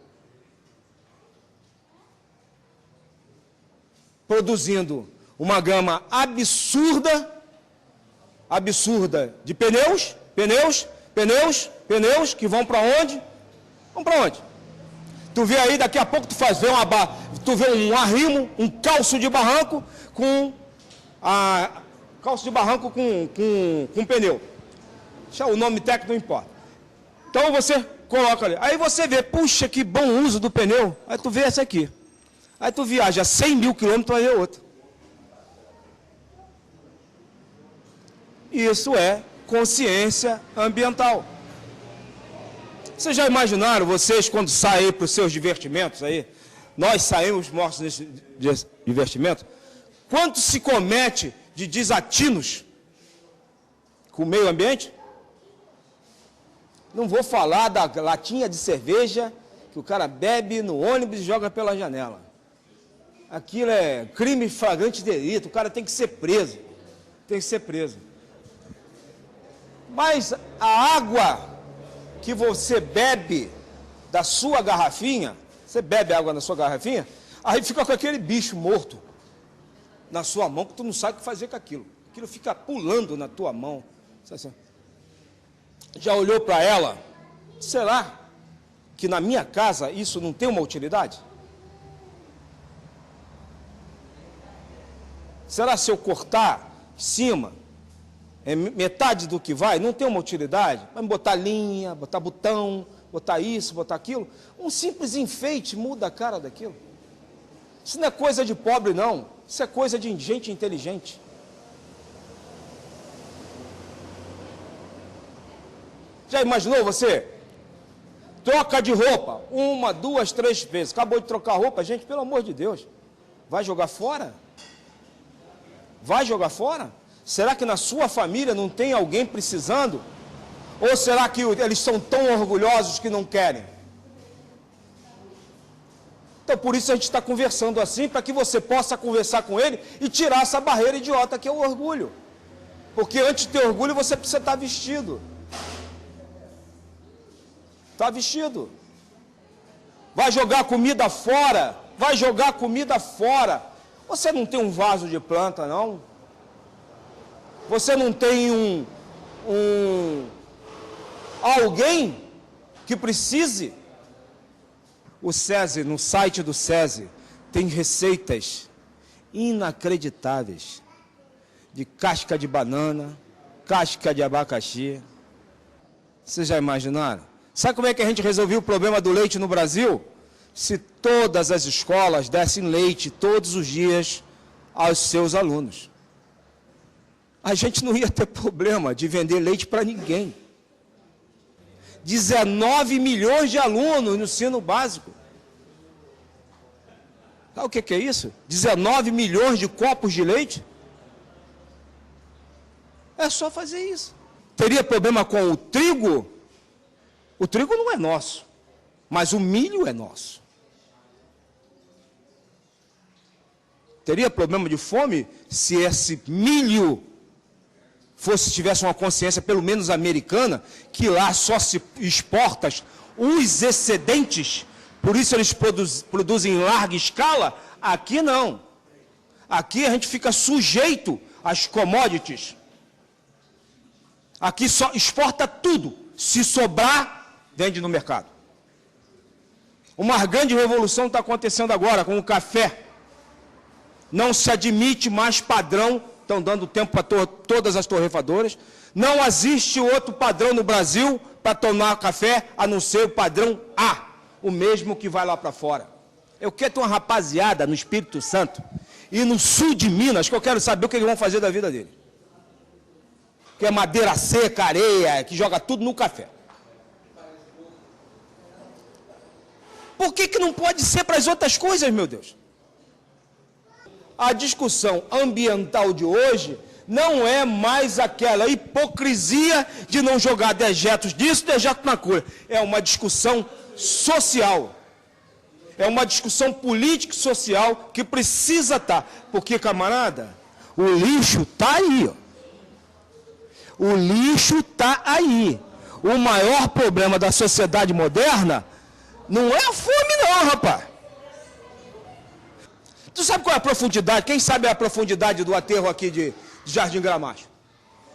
Produzindo uma gama absurda de pneus, que vão para onde? Vão para onde? Tu vê aí, daqui a pouco tu vê um arrimo, um calço de barranco com pneu. Deixa o nome técnico, não importa. Então você coloca ali. Aí você vê, puxa, que bom uso do pneu. Aí tu vê essa aqui. Aí tu viaja 100 mil quilômetros, vai ver outra. Isso é consciência ambiental. Vocês já imaginaram, vocês, quando saem para os seus divertimentos aí, nós saímos mortos nesse divertimento, quanto se comete de desatinos com o meio ambiente? Não vou falar da latinha de cerveja que o cara bebe no ônibus e joga pela janela. Aquilo é crime flagrante de delito, o cara tem que ser preso. Tem que ser preso. Mas a água que você bebe da sua garrafinha, você bebe água na sua garrafinha, aí fica com aquele bicho morto na sua mão, que tu não sabe o que fazer com aquilo. Aquilo fica pulando na tua mão. Já olhou para ela? Será que na minha casa isso não tem uma utilidade? Será se eu cortar em cima, metade do que vai, não tem uma utilidade? Vai botar linha, botar botão, botar isso, botar aquilo. Um simples enfeite muda a cara daquilo. Isso não é coisa de pobre, não. Isso é coisa de gente inteligente. Já imaginou você? Troca de roupa, 1, 2, 3 vezes. Acabou de trocar roupa, gente, pelo amor de Deus. Vai jogar fora? Vai jogar fora? Será que na sua família não tem alguém precisando? Ou será que eles são tão orgulhosos que não querem? Então, por isso a gente está conversando assim, para que você possa conversar com ele e tirar essa barreira idiota que é o orgulho. Porque antes de ter orgulho, você precisa estar vestido. Está vestido. Vai jogar comida fora. Vai jogar comida fora. Você não tem um vaso de planta, não? Você não tem alguém que precise? O SESI, no site do SESI, tem receitas inacreditáveis de casca de banana, casca de abacaxi. Vocês já imaginaram? Sabe como é que a gente resolveu o problema do leite no Brasil? Se todas as escolas dessem leite todos os dias aos seus alunos. A gente não ia ter problema de vender leite para ninguém. 19 milhões de alunos no ensino básico. Sabe o que é isso? 19 milhões de copos de leite? É só fazer isso. Teria problema com o trigo? O trigo não é nosso, mas o milho é nosso. Teria problema de fome se esse milho tivesse uma consciência pelo menos americana, que lá só se exporta os excedentes, por isso eles produzem em larga escala. Aqui não. Aqui a gente fica sujeito às commodities. Aqui só exporta tudo. Se sobrar, vende no mercado. Uma grande revolução está acontecendo agora com o café. Não se admite mais padrão, estão dando tempo para todas as torrefadoras. Não existe outro padrão no Brasil para tomar café, a não ser o padrão A, o mesmo que vai lá para fora. Eu quero ter uma rapaziada no Espírito Santo e no sul de Minas, que eu quero saber o que eles vão fazer da vida dele. Que é madeira seca, areia, que joga tudo no café. Por que não pode ser para as outras coisas, meu Deus? A discussão ambiental de hoje não é mais aquela hipocrisia de não jogar dejetos disso, dejetos na cor. É uma discussão social. É uma discussão política e social que precisa estar. Porque, camarada, o lixo está aí. Ó. O lixo está aí. O maior problema da sociedade moderna não é a fome não, rapaz. Tu sabe qual é a profundidade? Quem sabe a profundidade do aterro aqui de Jardim Gramacho?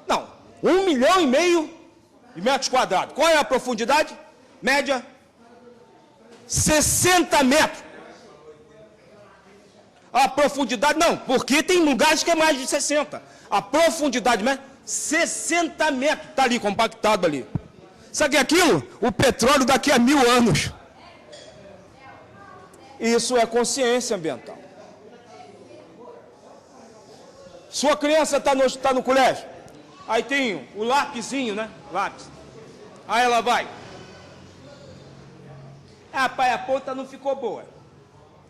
Não, 1,5 milhão de metros quadrados. Qual é a profundidade? Média? 60 metros. A profundidade, não, porque tem lugares que é mais de 60. A profundidade média, 60 metros. Está ali, compactado ali. Sabe o que é aquilo? O petróleo daqui a 1000 anos. Isso é consciência ambiental. Sua criança está no colégio. Aí tem o lápisinho, né? Lápis. Aí ela vai. Ah, pai, a ponta não ficou boa.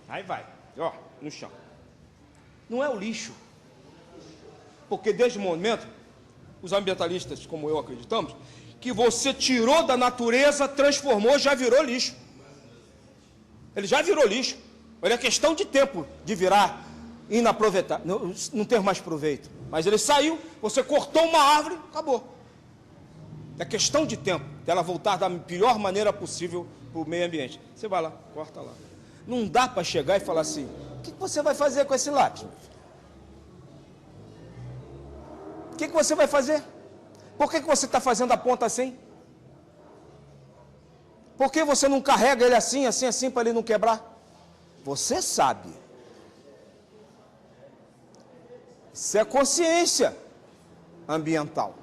Aí vai, ó, no chão. Não é o lixo. Porque desde o momento, os ambientalistas, como eu, acreditamos, que você tirou da natureza, transformou, já virou lixo. Ele já virou lixo. Ele é questão de tempo de virar inaproveitável, não ter mais proveito. Mas ele saiu, você cortou uma árvore, acabou. É questão de tempo dela voltar da pior maneira possível para o meio ambiente. Você vai lá, corta lá. Não dá para chegar e falar assim, o que você vai fazer com esse lápis? O que você vai fazer? Por que você está fazendo a ponta assim? Por que você não carrega ele assim, assim, assim, para ele não quebrar? Você sabe. Isso é consciência ambiental.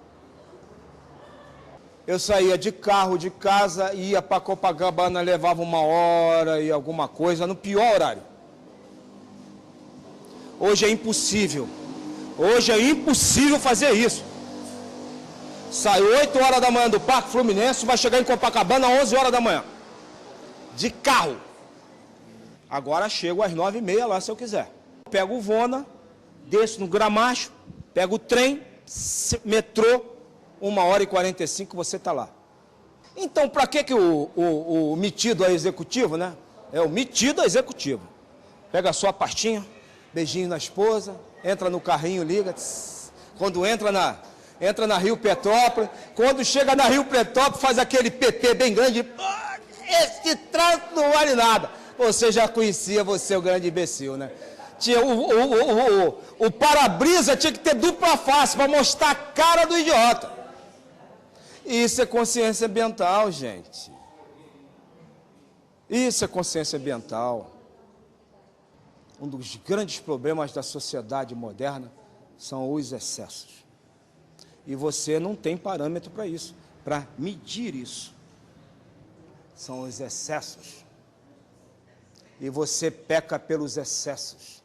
Eu saía de carro, de casa, ia para Copacabana, levava 1 hora e alguma coisa, no pior horário. Hoje é impossível. Hoje é impossível fazer isso. Sai 8 horas da manhã do Parque Fluminense, vai chegar em Copacabana às 11 horas da manhã. De carro. Agora chego às 9h30 lá, se eu quiser. Pego o Vona, desço no Gramacho, pego o trem, metrô, 1h45 você está lá. Então, para que o metido a executivo, né? É o metido a executivo. Pega a sua pastinha, beijinho na esposa, entra no carrinho, liga. Tss, quando entra na Rio Petrópolis, quando chega na Rio Petrópolis, faz aquele PT bem grande. Esse trânsito não vale nada. Você já conhecia você, o grande imbecil, né? Tinha o para-brisa tinha que ter dupla face para mostrar a cara do idiota. Isso é consciência ambiental, gente. Isso é consciência ambiental. Um dos grandes problemas da sociedade moderna são os excessos. E você não tem parâmetro para isso, para medir isso. São os excessos. E você peca pelos excessos.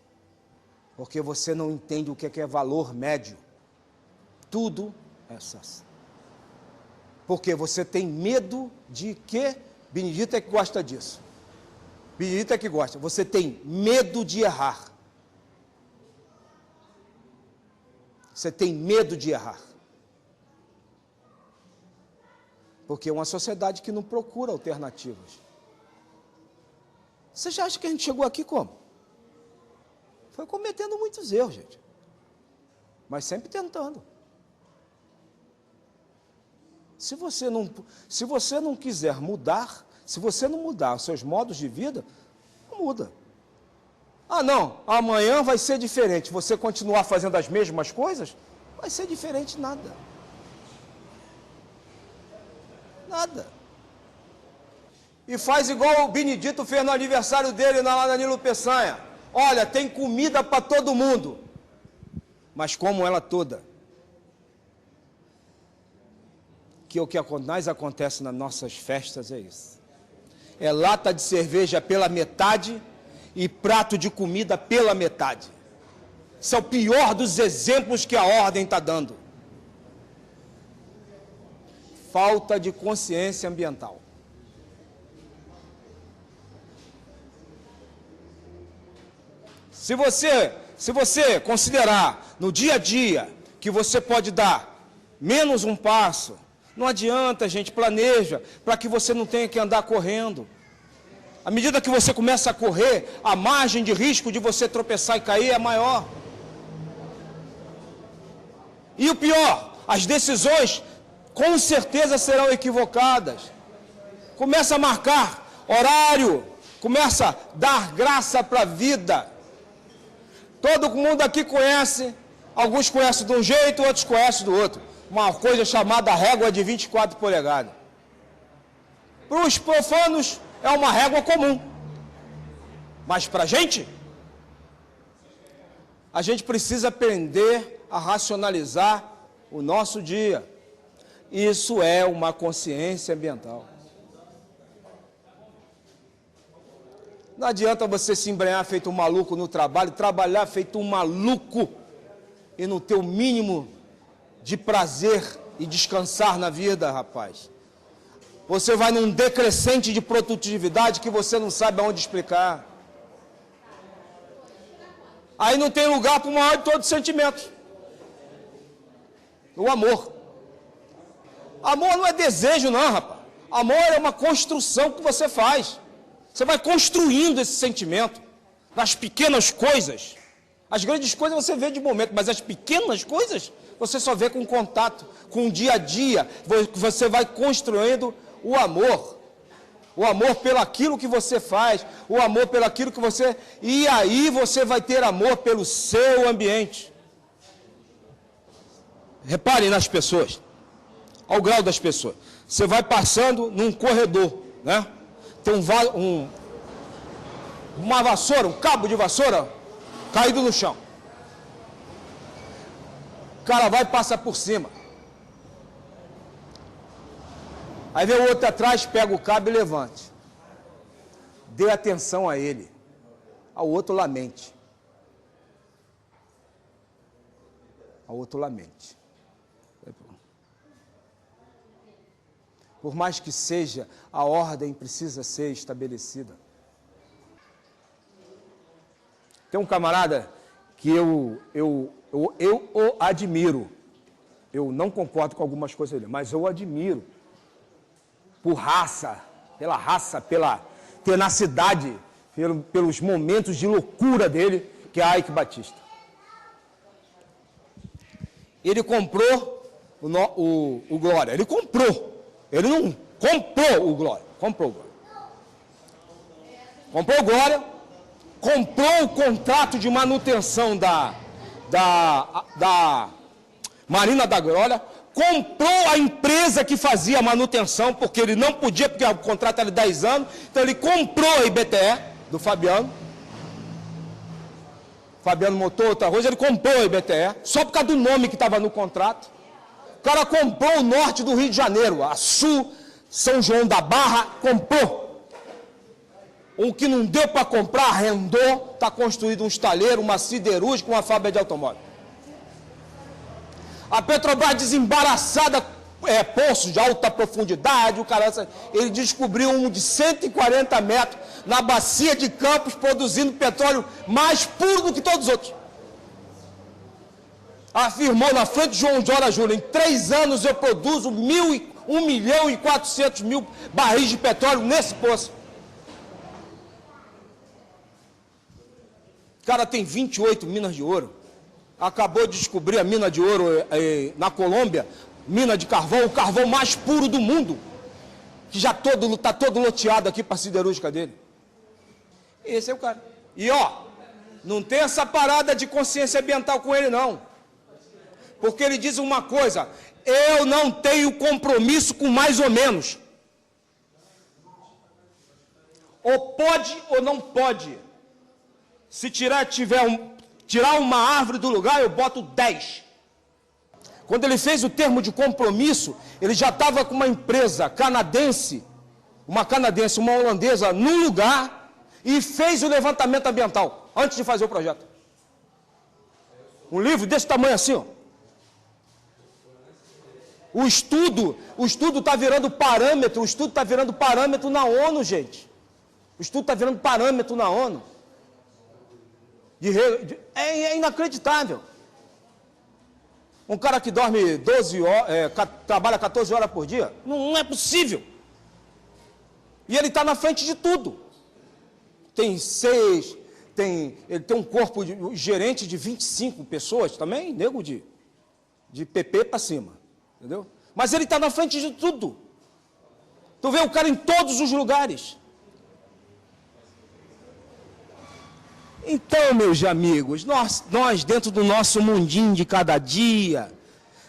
Porque você não entende o que é valor médio. Tudo é excesso. Porque você tem medo de quê? Benedito é que gosta disso. Benedito é que gosta. Você tem medo de errar. Você tem medo de errar. Porque é uma sociedade que não procura alternativas. Você já acha que a gente chegou aqui como? Foi cometendo muitos erros, gente. Mas sempre tentando. Se você não quiser mudar, se você não mudar os seus modos de vida, não muda. Ah, não, amanhã vai ser diferente. Você continuar fazendo as mesmas coisas, vai ser diferente nada. Nada. E faz igual o Benedito fez no aniversário dele lá na Nilo Peçanha. Olha, tem comida para todo mundo, mas como ela toda. Que o que mais acontece nas nossas festas é isso. É lata de cerveja pela metade e prato de comida pela metade. Isso é o pior dos exemplos que a ordem está dando. Falta de consciência ambiental. Se você considerar no dia a dia que você pode dar menos um passo, não adianta, gente, planeja para que você não tenha que andar correndo. À medida que você começa a correr, a margem de risco de você tropeçar e cair é maior. E o pior, as decisões com certeza serão equivocadas. Começa a marcar horário, começa a dar graça para a vida. Todo mundo aqui conhece, alguns conhecem de um jeito, outros conhecem do outro. Uma coisa chamada régua de 24 polegadas. Para os profanos é uma régua comum. Mas para a gente precisa aprender a racionalizar o nosso dia. Isso é uma consciência ambiental. Não adianta você se embrenhar feito um maluco no trabalho, trabalhar feito um maluco e não ter o mínimo de prazer e descansar na vida, rapaz. Você vai num decrescente de produtividade que você não sabe aonde explicar. Aí não tem lugar para o maior de todos os sentimentos. O amor. Amor não é desejo, não, rapaz. Amor é uma construção que você faz. Você vai construindo esse sentimento nas pequenas coisas. As grandes coisas você vê de momento, mas as pequenas coisas você só vê com contato, com o dia a dia. Você vai construindo o amor. O amor pelaquilo que você faz, o amor pelaquilo que você... E aí você vai ter amor pelo seu ambiente. Reparem nas pessoas, ao grau das pessoas. Você vai passando num corredor, né? Tem uma vassoura, um cabo de vassoura caído no chão. O cara vai e passa por cima. Aí vem o outro atrás, pega o cabo e levante. Dê atenção a ele. Ao outro lamente. Ao outro lamente. Por mais que seja, a ordem precisa ser estabelecida. Tem um camarada que eu o admiro. Eu não concordo com algumas coisas dele, mas eu o admiro. Por raça, pela tenacidade, pelos momentos de loucura dele, que é Ike Batista. Ele comprou o Glória, ele comprou. Ele não comprou o Glória, comprou o Glória. Comprou o Glória, comprou o contrato de manutenção da Marina da Glória, comprou a empresa que fazia a manutenção, porque ele não podia, porque o contrato era de 10 anos, então ele comprou a IBTE do Fabiano. Fabiano montou outra coisa, ele comprou a IBTE, só por causa do nome que estava no contrato. O cara comprou o norte do Rio de Janeiro, a Sul, São João da Barra, comprou. O que não deu para comprar, arrendou, está construído um estaleiro, uma siderúrgica, uma fábrica de automóvel. A Petrobras desembaraçada, poços de alta profundidade, ele descobriu um de 140 metros na bacia de Campos, produzindo petróleo mais puro do que todos os outros. Afirmou na frente de João Jora Júnior, em 3 anos eu produzo 1.400.000 barris de petróleo nesse poço. O cara tem 28 minas de ouro. Acabou de descobrir a mina de ouro na Colômbia, mina de carvão, o carvão mais puro do mundo, que já está todo loteado aqui para a siderúrgica dele. Esse é o cara. E não tem essa parada de consciência ambiental com ele não. Porque ele diz uma coisa, eu não tenho compromisso com mais ou menos. Ou pode ou não pode. Se tirar uma árvore do lugar, eu boto 10. Quando ele fez o termo de compromisso, ele já estava com uma empresa canadense, uma holandesa, num lugar, e fez o levantamento ambiental, antes de fazer o projeto. Um livro desse tamanho assim, ó. O estudo está virando parâmetro, na ONU, gente. O estudo está virando parâmetro na ONU. É inacreditável. Um cara que dorme 12 horas, trabalha 14 horas por dia, não é possível. E ele está na frente de tudo. Ele tem um corpo gerente de 25 pessoas também, nego de PP para cima, entendeu? Mas ele está na frente de tudo. Tu vê o cara em todos os lugares. Então, meus amigos, nós dentro do nosso mundinho de cada dia,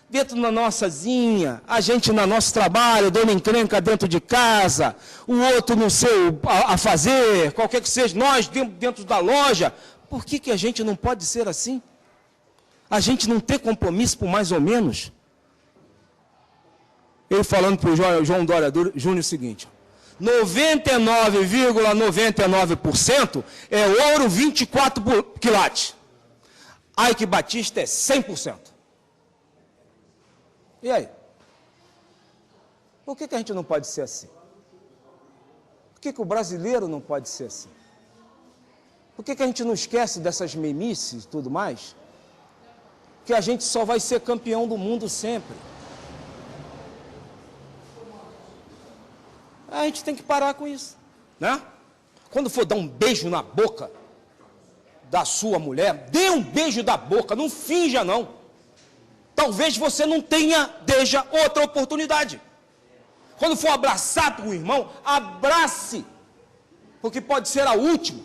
dentro da nossazinha, a gente no nosso trabalho, dando encrenca dentro de casa, o outro no seu a fazer, qualquer que seja, nós dentro da loja, por que a gente não pode ser assim? A gente não ter compromisso por mais ou menos? Ele falando para o João Dória Júnior o seguinte: 99,99% é ouro 24 quilates. Ike Batista é 100%. E aí? Por que a gente não pode ser assim? Por que o brasileiro não pode ser assim? Por que a gente não esquece dessas memices e tudo mais? Que a gente só vai ser campeão do mundo sempre. A gente tem que parar com isso, né? Quando for dar um beijo na boca da sua mulher, dê um beijo da boca, não finja não. Talvez você não tenha, deixa outra oportunidade. Quando for abraçar para o irmão, abrace, porque pode ser a última.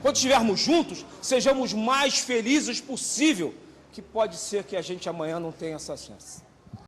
Quando estivermos juntos, sejamos mais felizes possível, que pode ser que a gente amanhã não tenha essa chance.